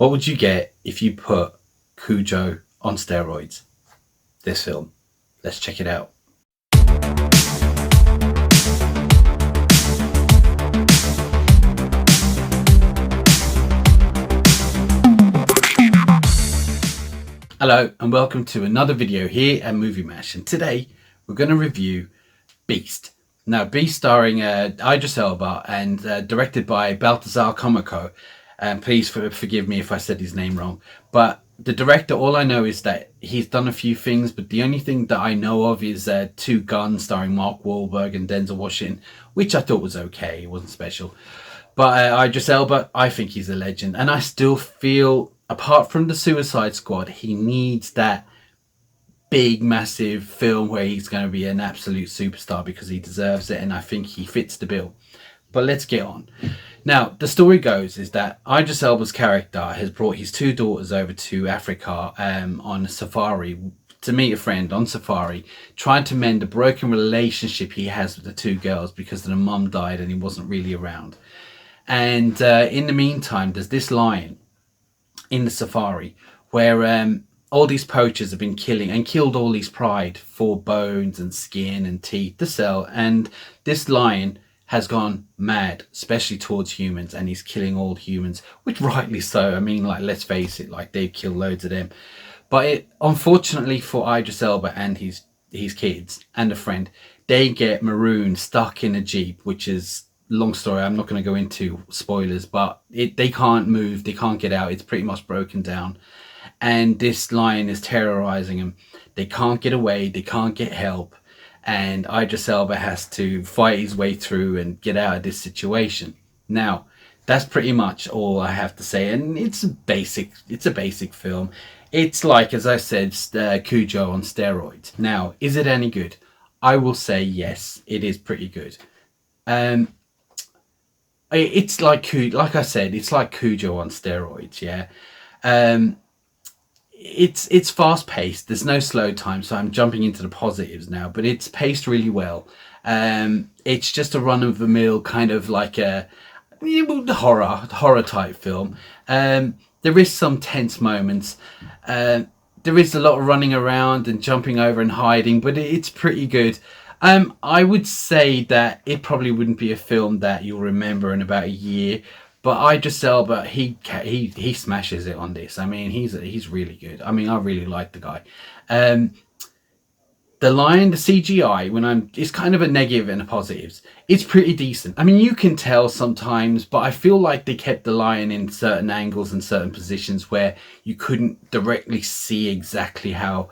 What would you get if you put Cujo on steroids? This film. Let's check it out. Hello and welcome to another video here at Movie Mash, and today we're going to review Beast. Now, Beast starring Idris Elba and directed by Baltasar Komiko. And please forgive me if I said his name wrong. But the director, all I know is that he's done a few things, but the only thing that I know of is Two Guns starring Mark Wahlberg and Denzel Washington, which I thought was okay. It wasn't special. But Idris Elba, I think he's a legend. And I still feel, apart from the Suicide Squad, he needs that big, massive film where he's going to be an absolute superstar because he deserves it. And I think he fits the bill. But let's get on. Now, the story goes is that Idris Elba's character has brought his two daughters over to Africa on a safari to meet a friend on safari, trying to mend a broken relationship he has with the two girls because their mum died and he wasn't really around. And in the meantime, there's this lion in the safari where all these poachers have been killed all these pride for bones and skin and teeth to sell. And this lion has gone mad, especially towards humans, and he's killing all humans, which rightly so. I mean, like, let's face it, like, they've killed loads of them. But unfortunately for Idris Elba and his kids and a friend, they get marooned, stuck in a Jeep, which is, long story, I'm not going to go into spoilers, but they can't move, they can't get out, it's pretty much broken down. And this lion is terrorizing them. They can't get away, they can't get help. And Idris Elba has to fight his way through and get out of this situation. Now, that's pretty much all I have to say. And it's a basic film. It's like, as I said, Cujo on steroids. Now, is it any good? I will say yes, it is pretty good. It's like I said, it's like Cujo on steroids, yeah. It's fast paced. There's no slow time, so I'm jumping into the positives now. But it's paced really well. It's just a run of the mill kind of like a horror type film. There is some tense moments. There is a lot of running around and jumping over and hiding, but it's pretty good. I would say that it probably wouldn't be a film that you'll remember in about a year. But Idris Elba, he smashes it on this. I mean, he's really good. I mean, I really like the guy. The CGI, it's kind of a negative and a positives. It's pretty decent. I mean, you can tell sometimes, but I feel like they kept the lion in certain angles and certain positions where you couldn't directly see exactly how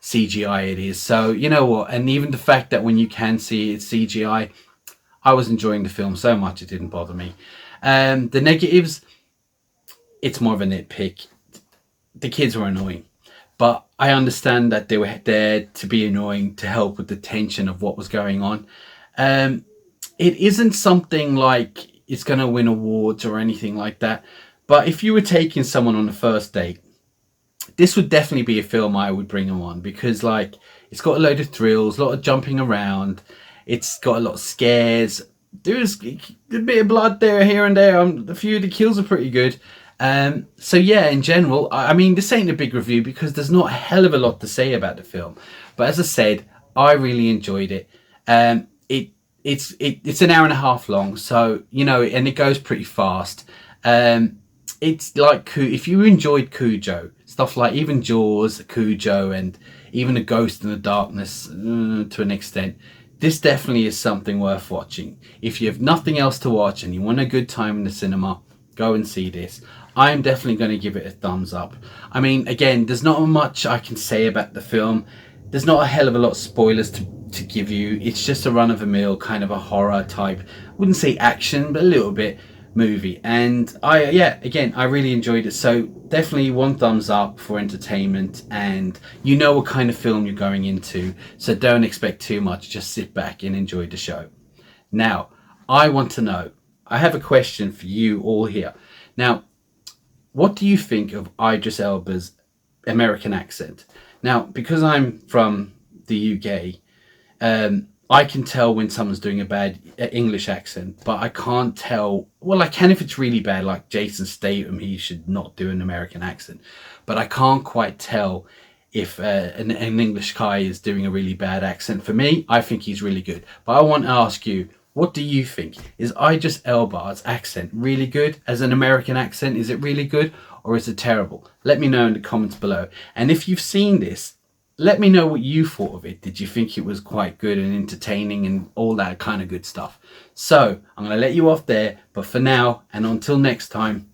CGI it is. So, you know what? And even the fact that when you can see it's CGI, I was enjoying the film so much it didn't bother me. The negatives, it's more of a nitpick. The kids were annoying, but I understand that they were there to be annoying to help with the tension of what was going on. It isn't something like it's going to win awards or anything like that, but if you were taking someone on a first date, this would definitely be a film I would bring them on, because like it's got a load of thrills, a lot of jumping around, it's got a lot of scares. There's a bit of blood there, here and there. A few of the kills are pretty good. So yeah, in general, I mean, this ain't a big review because there's not a hell of a lot to say about the film. But as I said, I really enjoyed it. It's an hour and a half long, so you know, and it goes pretty fast. It's like if you enjoyed Cujo, stuff like even Jaws, Cujo, and even A Ghost in the Darkness to an extent. This definitely is something worth watching. If you have nothing else to watch and you want a good time in the cinema, go and see this. I'm definitely going to give it a thumbs up. I mean, again, there's not much I can say about the film. There's not a hell of a lot of spoilers to give you. It's just a run-of-the-mill kind of a horror type, wouldn't say action, but a little bit movie. And I really enjoyed it. So definitely one thumbs up for entertainment, and you know what kind of film you're going into, so don't expect too much. Just sit back and enjoy the show. Now, I want to know, I have a question for you all here. Now, what do you think of Idris Elba's American accent? Now, because I'm from the UK, I can tell when someone's doing a bad English accent, but I can't tell. Well, I can if it's really bad, like Jason Statham. He should not do an American accent, but I can't quite tell if an English guy is doing a really bad accent. For me, I think he's really good. But I want to ask you, what do you think? Is Idris Elba's accent really good as an American accent? Is it really good or is it terrible? Let me know in the comments below. And if you've seen this, let me know what you thought of it. Did you think it was quite good and entertaining and all that kind of good stuff? So I'm going to let you off there. But for now and until next time,